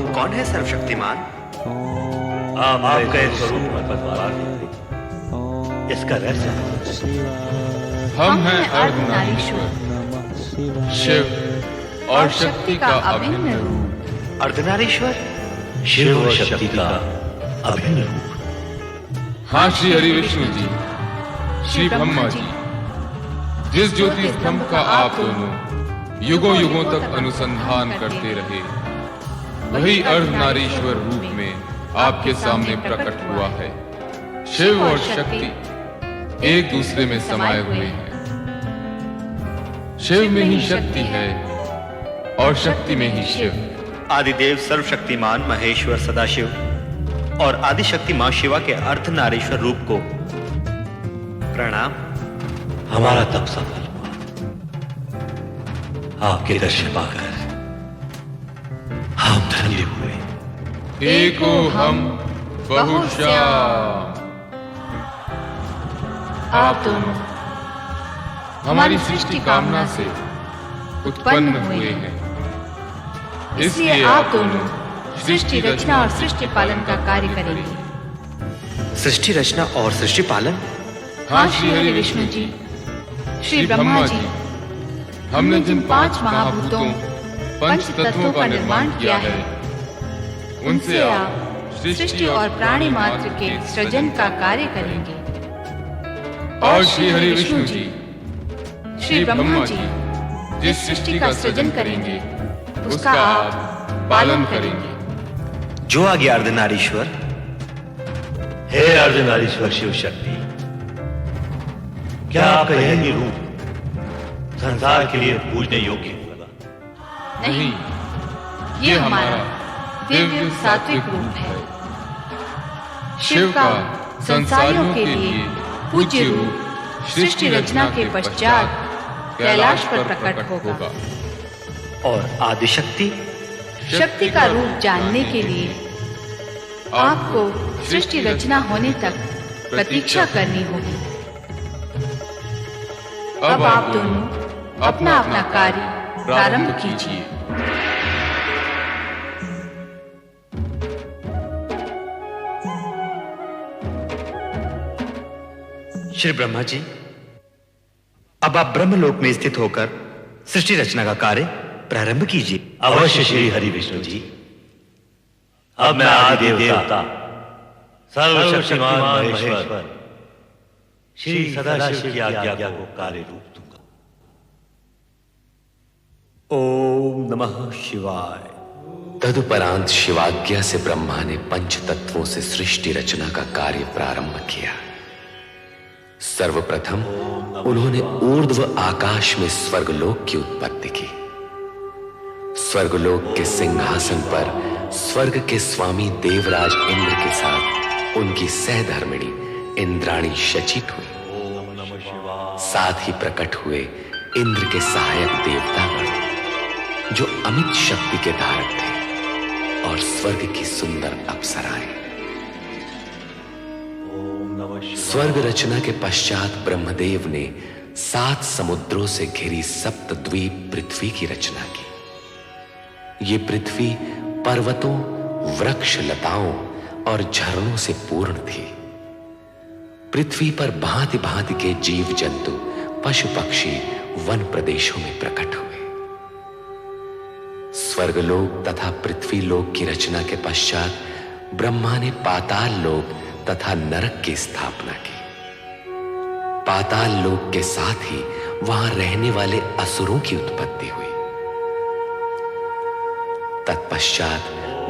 कौन है सर्वशक्तिमान? आपका एक स्वरूप इसका रहस्य हम हैं अर्धनारीश्वर, शिव और शक्ति का अभिन्न रूप। अर्धनारीश्वर शिव और शक्ति का अभिन्न रूप। हाँ श्री हरि विष्णु जी, श्री ब्रह्मा जी, जिस ज्योति स्तंभ का आप दोनों युगों युगों तक अनुसंधान करते रहे, वही अर्धनारीश्वर रूप में आपके सामने प्रकट हुआ है। शिव और शक्ति एक दूसरे में समाये हुए हैं। शिव में ही शक्ति है और शक्ति में ही शिव। आदिदेव सर्वशक्तिमान महेश्वर सदाशिव और आदिशक्ति मां शिवा के अर्धनारीश्वर रूप को प्रणाम। हमारा तप सफल हुआ। आपके दर्शन पाकर हम धन्य हुए। एको हम बहुश्याम। आप दोनों हमारी सृष्टि कामना से उत्पन्न हुए हैं, इसलिए आप दोनों सृष्टि रचना और सृष्टि पालन का कार्य करेंगे। सृष्टि रचना और सृष्टि पालन? हाँ श्री हरि विष्णु जी, श्री ब्रह्मा जी, हमने जिन 5 महाभूतों पंच तत्वों का निर्माण किया है, उनसे आप सृष्टि और प्राणी मात्र के सृजन का कार्य करेंगे। और श्री हरि विष्णु जी, श्री ब्रह्मा जी, जिस सृष्टि का सृजन करेंगे उसका आप पालन करेंगे। जो आ गया अर्धनारीश्वर। हे अर्धनारीश्वर शिव शक्ति, क्या आपका यह रूप संसार के लिए पूजने योग्य होगा? नहीं, ये हमारा दिव्य सात्विक रूप है। शिव का संसारियों के लिए पूज्य रूप सृष्टि रचना के पश्चात कैलाश पर प्रकट होगा। और आदिशक्ति? शक्ति का रूप जानने के लिए आपको सृष्टि रचना होने तक प्रतीक्षा करनी होगी। अब आप दोनों अपना अपना कार्य प्रारंभ कीजिए। श्री ब्रह्मा जी, अब आप ब्रह्मलोक में स्थित होकर सृष्टि रचना का कार्य प्रारंभ कीजिए। अवश्य श्री हरि विष्णु जी। अब मैं आदि देवता सर्वशक्तिमान महेश्वर श्री सदाशिव की आज्ञा को कार्य रूप दूंगा। ओम नमः शिवाय। तदुपरांत शिवाज्ञा से ब्रह्मा ने पंच तत्वों से सृष्टि रचना का कार्य प्रारंभ किया। सर्वप्रथम उन्होंने ऊर्ध्व आकाश में स्वर्गलोक की उत्पत्ति की। स्वर्गलोक के सिंहासन पर स्वर्ग के स्वामी देवराज इंद्र के साथ उनकी सहधर्मिणी इंद्राणी शचित हुई। साथ ही प्रकट हुए इंद्र के सहायक देवतागण, जो अमित शक्ति के धारक थे, और स्वर्ग की सुंदर अप्सराएं। स्वर्ग रचना के पश्चात ब्रह्मदेव ने 7 समुद्रों से घिरी सप्तद्वीप पृथ्वी की रचना की। ये पृथ्वी पर्वतों, वृक्ष, लताओं और झरनों से पूर्ण थी। पृथ्वी पर भांति भांति के जीव जंतु, पशु पक्षी वन प्रदेशों में प्रकट हुए। स्वर्गलोक तथा पृथ्वी लोक की रचना के पश्चात ब्रह्मा ने पाताल लोक तथा नरक की स्थापना की। पाताल लोक के साथ ही वहां रहने वाले असुरों की उत्पत्ति हुई। तत्पश्चात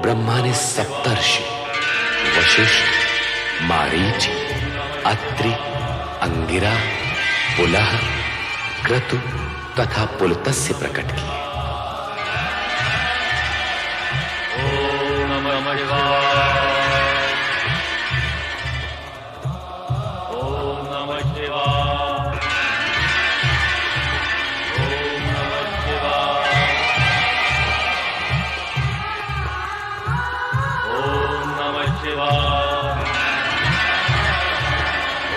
ब्रह्मा ने सप्तर्षि वशिष्ठ, मारीच, अत्रि, अंगिरा, पुलह, क्रतु तथा पुलत्स्य प्रकट किए। ओम नमः शिवाय। ओम नमः शिवाय। ओम नमः शिवाय। ओम नमः शिवाय।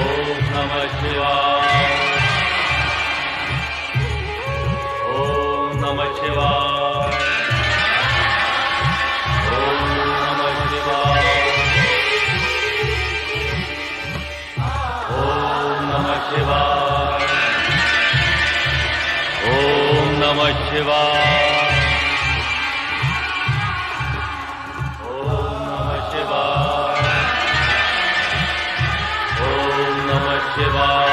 ओम नमः शिवाय। ओम नमः शिवाय। ओम नमः शिवाय। ओम नमः शिवाय। ओम नमः शिवाय।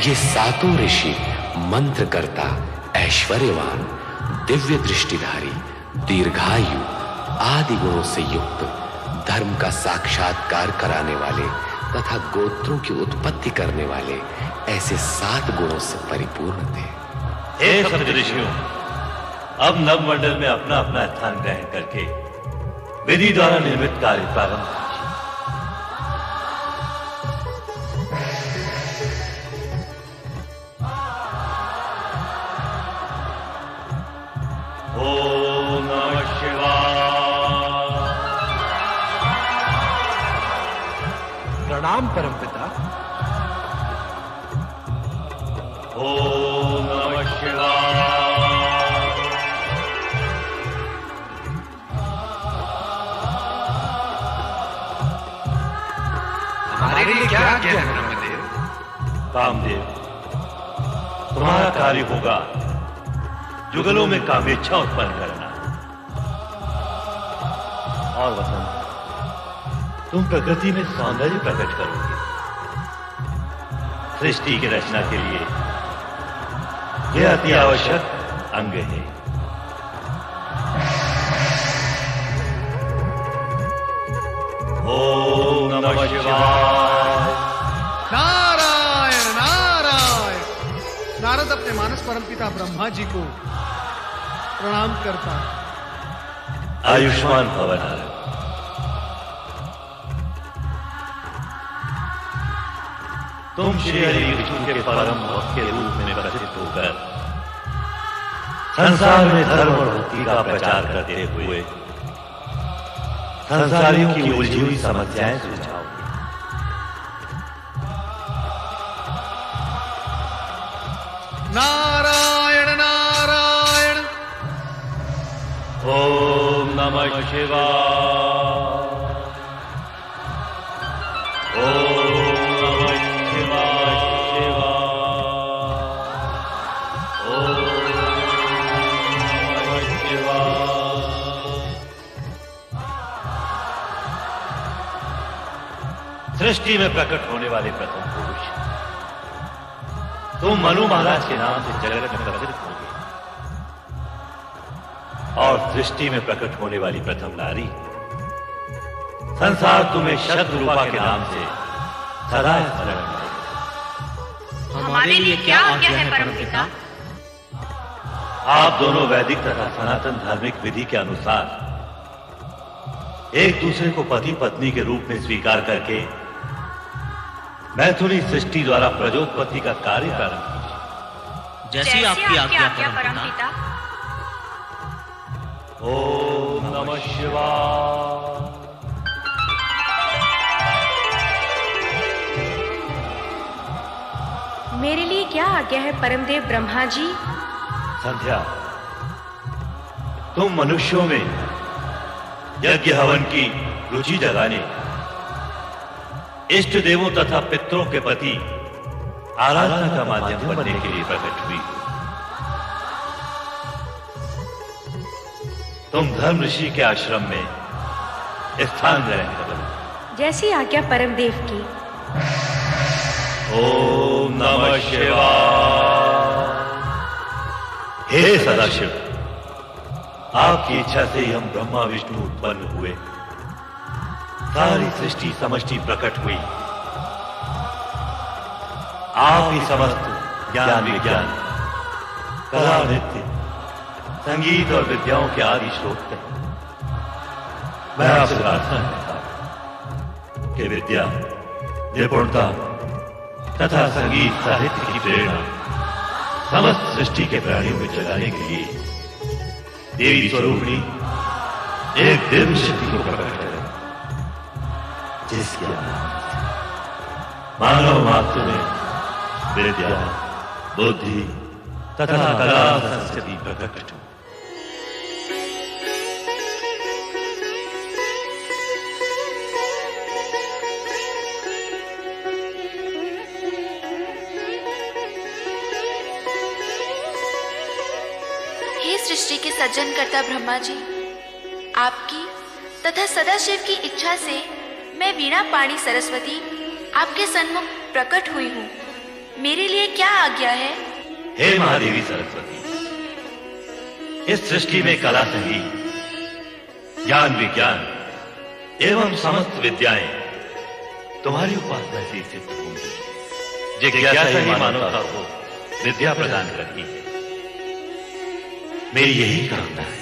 ये सातों ऋषि मंत्रकर्ता, ऐश्वर्यवान, दिव्य दृष्टिधारी, दीर्घायु आदि गुणों से युक्त, धर्म का साक्षात्कार कराने वाले तथा गोत्रों की उत्पत्ति करने वाले ऐसे 7 गुणों से परिपूर्ण थे। हे सप्तऋषियों, अब नवमंडल में अपना अपना स्थान ग्रहण करके विधि द्वारा निर्मित कार्य प्रारंभ कीजिए। ओम नमः शिवाय। प्रणाम परमपिता। ओम नमः शिवाय। हमारे लिए क्या आज्ञा है ब्रह्मदेव? कामदेव, तुम्हारा कार्य होगा जुगलों में कामेच्छा उत्पन्न करना। और वसंत, तुम प्रकृति में सौंदर्य प्रकट करोगे। सृष्टि की रचना के लिए यह अति आवश्यक अंग है। ओम नमः शिवाय। नारायण नारायण। नारद अपने मानस परमपिता ब्रह्मा जी को प्रणाम करता। आयुष्मान भव नारद। तुम श्री हरि विष्णु के परम भक्त के रूप में प्रसिद्ध होकर संसार में धर्म और भक्ति का प्रचार करते हुए संसारियों की उलझी हुई समस्याएं सुलझाओगे। नारायण नारायण। ओम नमः शिवाय। ओम नमः शिवाय शिवाय। ओम नमः शिवाय। सृष्टि में प्रकट होने वाले प्रथम पुरुष तुम मनु महाराज के नाम से जगत में प्रसिद्ध होगे, और सृष्टि में प्रकट होने वाली प्रथम नारी संसार तुम्हें शतरूपा के नाम से सदा स्मरण करेगा। हमारे लिए क्या आज्ञा है परमपिता? आप दोनों वैदिक तथा सनातन धार्मिक विधि के अनुसार एक दूसरे को पति पत्नी के रूप में स्वीकार करके मैथुनी सृष्टि द्वारा प्रजोत्पत्ति का कार्य प्रारंभ कीजिए। जैसी आपकी आज्ञा परमपिता। ओम नमः शिवाय। आज्ञा है परमदेव ब्रह्मा जी? संध्या, तुम मनुष्यों में यज्ञ हवन की रुचि जगाने, इष्ट देवों तथा पितरों के प्रति आराधना का माध्यम बनने के लिए प्रकट हुई। तुम धर्म ऋषि के आश्रम में स्थान ग्रहण करो। जैसी आज्ञा परमदेव की। ओम नमः शिवाय। हे सदाशिव, आपकी इच्छा से ही हम ब्रह्मा विष्णु उत्पन्न हुए, सारी सृष्टि समष्टि प्रकट हुई। आप ही समस्त ज्ञान विज्ञान, कला नृत्य, संगीत और विद्याओं के आदि स्रोत हैं। मैं आपसे प्रार्थना करता हूं कि विद्या, निपुणता तथा संगीत साहित्य की प्रेरणा समस्त सृष्टि के प्राणियों में जगाने के लिए देवी स्वरूपिणी एक दिव्य शक्ति को प्रकट करें, जिसके मानव मात्र में विद्या, बुद्धि तथा कला संस्कृति प्रकट हो। हे सृष्टि के सज्जनकर्ता ब्रह्मा जी, आपकी तथा सदाशिव की इच्छा से मैं वीणा पाणी सरस्वती आपके सन्मुख प्रकट हुई हूँ। मेरे लिए क्या आज्ञा है? हे महादेवी सरस्वती, इस सृष्टि में कला, संगीत, ज्ञान विज्ञान एवं समस्त विद्याएं तुम्हारी उपासना से सिद्ध होंगी। जिज्ञासा ही मानवता को विद्या प्रदान करती है। मेरी यही कामना है।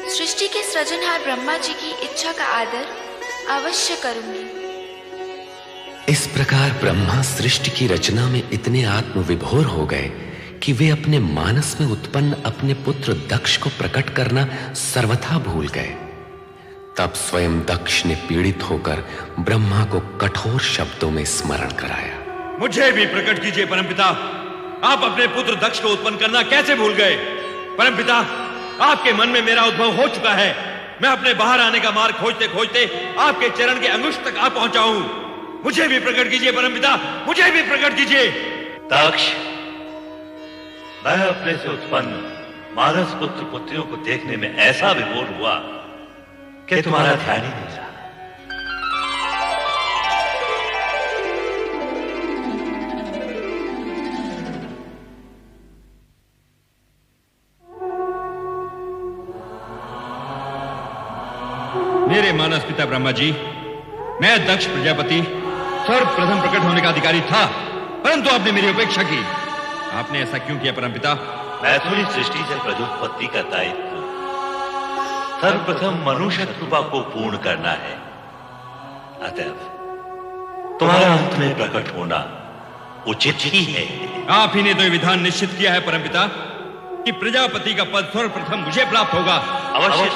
सृष्टि के सृजनहार ब्रह्मा जी की इच्छा का आदर अवश्य करूंगी। इस प्रकार ब्रह्मा सृष्टि की रचना में इतने आत्मविभोर हो गए कि वे अपने मानस में उत्पन्न अपने पुत्र दक्ष को प्रकट करना सर्वथा भूल गए। तब स्वयं दक्ष ने पीड़ित होकर ब्रह्मा को कठोर शब्दों में स्मरण कराया। मुझे भी प्रकट कीजिए परमपिता। आप अपने पुत्र दक्ष को उत्पन्न करना कैसे भूल गए? परमपिता, आपके मन में मेरा उद्भव हो चुका है। मैं अपने बाहर आने का मार्ग खोजते खोजते आपके चरण के अंगुष्ठ तक आ पहुंचा हूं। मुझे भी प्रकट कीजिए परमपिता, मुझे भी प्रकट कीजिए। दक्ष, मैं अपने से उत्पन्न मानस पुत्र पुत्रियों को देखने में ऐसा विभोर हुआ कि तुम्हारा ध्यान ही नहीं रहा। मेरे मानस पिता ब्रह्मा जी, मैं दक्ष प्रजापति सर्वप्रथम प्रकट होने का अधिकारी था, परंतु आपने मेरी उपेक्षा की। आपने ऐसा क्यों किया परमपिता? मैथुनी सृष्टि से प्रजोत्पत्ति का दायित्व सर्वप्रथम मनुष्य कृपा को पूर्ण करना है। अतएव तुम्हारा अंत में प्रकट होना उचित ही है। आप ही ने तो ये विधान निश्चित किया है परमपिता कि प्रजापति का पद सर्वप्रथम मुझे प्राप्त होगा। अवश्य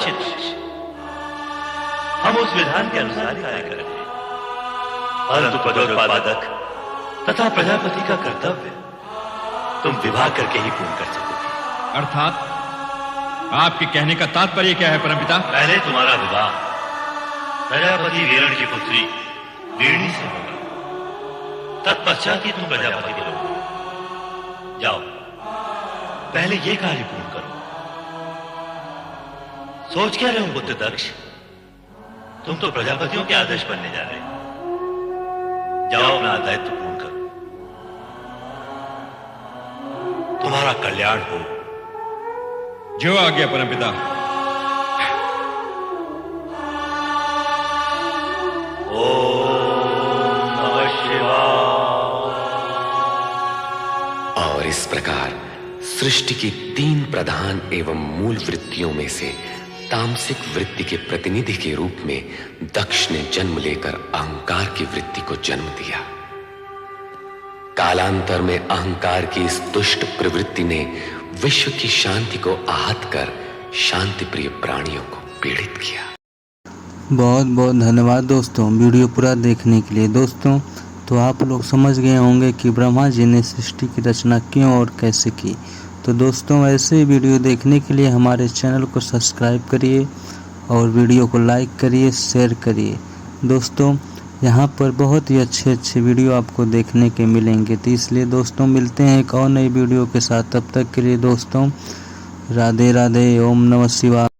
हम उस विधान के अनुसार कार्य करेंगे, परंतु पदोत्पादक तथा प्रजापति का कर्तव्य तुम विवाह करके ही पूर्ण कर सकोगे। अर्थात आपके कहने का तात्पर्य क्या है परमपिता? पहले तुम्हारा विवाह प्रजापति वीरण की पुत्री वीरणी से होगा, तत्पश्चात ही तुम प्रजापति बनोगे। जाओ, पहले ये कार्य पूर्ण करो। सोच क्या रहे हो पुत्र दक्ष? तुम तो प्रजापतियों के आदर्श बनने जा रहे हो। जाओ, अपना दायित्व पूर्ण करो। तुम्हारा कल्याण हो। जो आज्ञा परमपिता। ओम नमः शिवाय। और इस प्रकार सृष्टि की 3 प्रधान एवं मूल वृत्तियों में से तामसिक वृत्ति के प्रतिनिधि के रूप में दक्ष ने जन्म लेकर अहंकार की वृत्ति को जन्म दिया। कालांतर में अहंकार की इस दुष्ट प्रवृत्ति ने विश्व की शांति को आहत कर शांति प्रिय प्राणियों को पीड़ित किया। बहुत बहुत धन्यवाद दोस्तों वीडियो पूरा देखने के लिए। दोस्तों तो आप लोग समझ गए होंगे कि ब्रह्मा जी ने सृष्टि की रचना क्यों और कैसे की। तो दोस्तों ऐसे ही वीडियो देखने के लिए हमारे चैनल को सब्सक्राइब करिए और वीडियो को लाइक करिए, शेयर करिए। दोस्तों यहाँ पर बहुत ही अच्छे वीडियो आपको देखने के मिलेंगे। तो इसलिए दोस्तों मिलते हैं एक और नई वीडियो के साथ। तब तक के लिए दोस्तों राधे राधे, ओम नमः शिवाय।